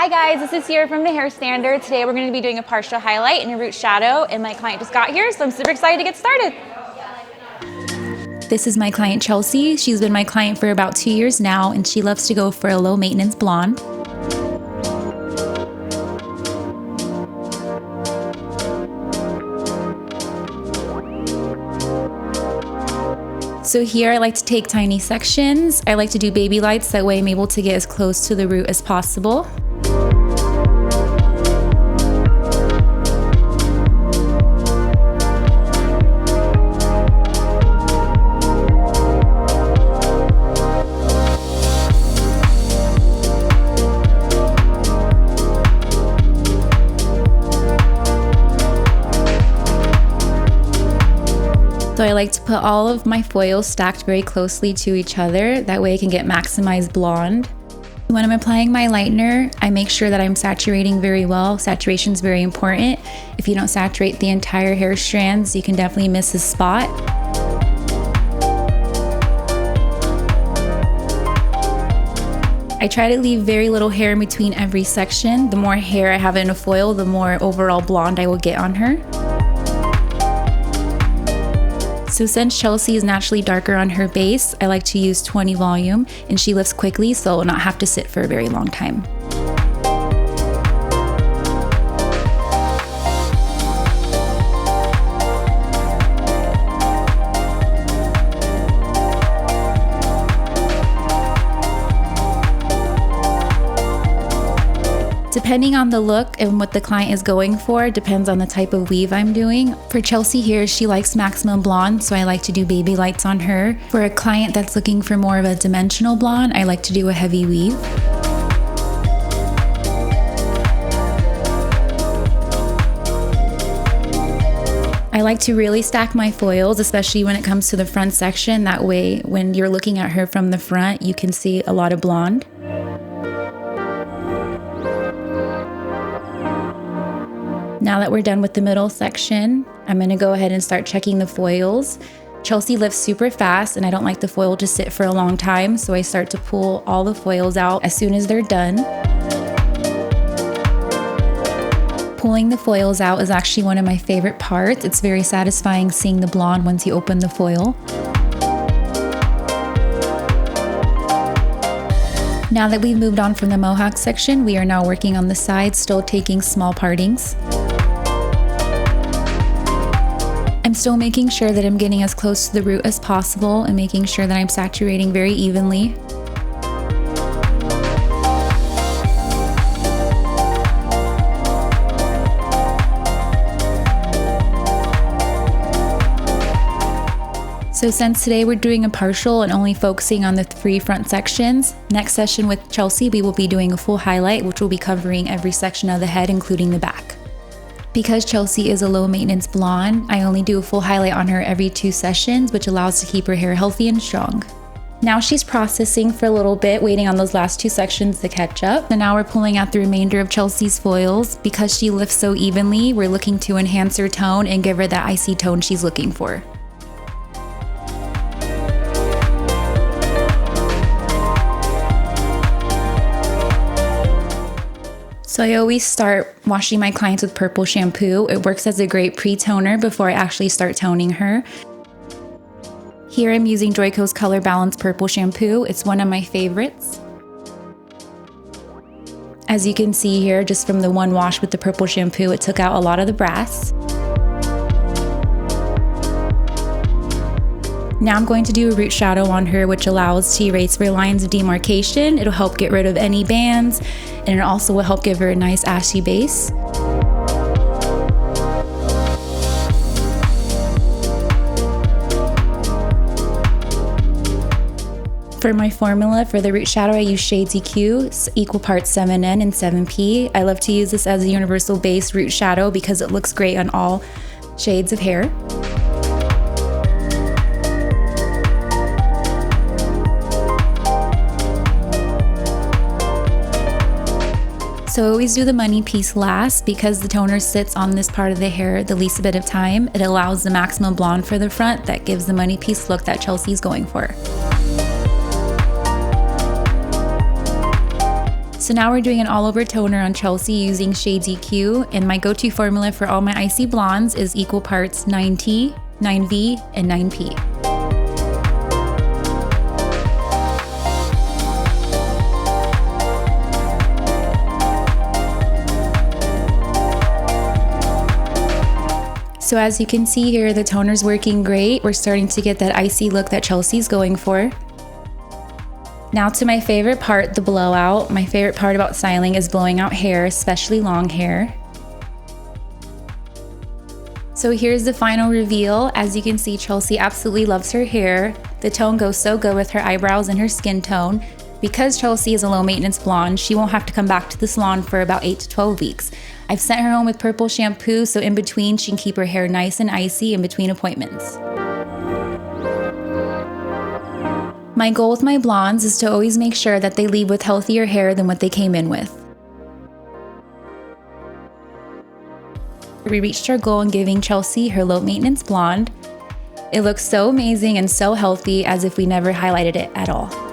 Hi guys, this is Ciera from the Hair Standard. Today we're going to be doing a partial highlight and a root shadow, and my client just got here, so I'm super excited to get started. This is my client Chelsea. She's been my client for about 2 years now, and she loves to go for a low maintenance blonde. So here I like to take tiny sections. I like to do baby lights, that way I'm able to get as close to the root as possible. So I like to put all of my foils stacked very closely to each other. That way I can get maximized blonde. When I'm applying my lightener, I make sure that I'm saturating very well. Saturation is very important. If you don't saturate the entire hair strands, you can definitely miss a spot. I try to leave very little hair in between every section. The more hair I have in a foil, the more overall blonde I will get on her. So since Chelsea is naturally darker on her base, I like to use 20 volume, and she lifts quickly, so it will not have to sit for a very long time. Depending on the look and what the client is going for, depends on the type of weave I'm doing. For Chelsea here, she likes maximum blonde, so I like to do baby lights on her. For a client that's looking for more of a dimensional blonde, I like to do a heavy weave. I like to really stack my foils, especially when it comes to the front section. That way, when you're looking at her from the front, you can see a lot of blonde. Now that we're done with the middle section, I'm going to go ahead and start checking the foils. Chelsea lifts super fast, and I don't like the foil to sit for a long time, so I start to pull all the foils out as soon as they're done. Pulling the foils out is actually one of my favorite parts. It's very satisfying seeing the blonde once you open the foil. Now that we've moved on from the mohawk section, we are now working on the sides, still taking small partings. I'm still making sure that I'm getting as close to the root as possible and making sure that I'm saturating very evenly. So since today we're doing a partial and only focusing on the 3 front sections, next session with Chelsea we will be doing a full highlight, which will be covering every section of the head, including the back. Because Chelsea is a low maintenance blonde, I only do a full highlight on her every 2 sessions, which allows to keep her hair healthy and strong. Now she's processing for a little bit, waiting on those last 2 sections to catch up. And now we're pulling out the remainder of Chelsea's foils. Because she lifts so evenly, we're looking to enhance her tone and give her that icy tone she's looking for. So I always start washing my clients with purple shampoo. It works as a great pre-toner before I actually start toning her. Here I'm using Joico's Color Balance Purple Shampoo. It's one of my favorites. As you can see here, just from the one wash with the purple shampoo, it took out a lot of the brass. Now I'm going to do a root shadow on her, which allows to erase her lines of demarcation. It'll help get rid of any bands, and it also will help give her a nice ashy base. For my formula for the root shadow, I use Shades EQ, equal parts 7N and 7P. I love to use this as a universal base root shadow because it looks great on all shades of hair. So I always do the money piece last because the toner sits on this part of the hair the least bit of time. It allows the maximum blonde for the front that gives the money piece look that Chelsea's going for. So now we're doing an all over toner on Chelsea using Shades EQ, and my go-to formula for all my icy blondes is equal parts 9T, 9V, and 9P. So as you can see here, the toner's working great. We're starting to get that icy look that Chelsea's going for. Now to my favorite part, the blowout. My favorite part about styling is blowing out hair, especially long hair. So here's the final reveal. As you can see, Chelsea absolutely loves her hair. The tone goes so good with her eyebrows and her skin tone. Because Chelsea is a low maintenance blonde, she won't have to come back to the salon for about 8 to 12 weeks. I've sent her home with purple shampoo, so in between she can keep her hair nice and icy in between appointments. My goal with my blondes is to always make sure that they leave with healthier hair than what they came in with. We reached our goal in giving Chelsea her low maintenance blonde. It looks so amazing and so healthy, as if we never highlighted it at all.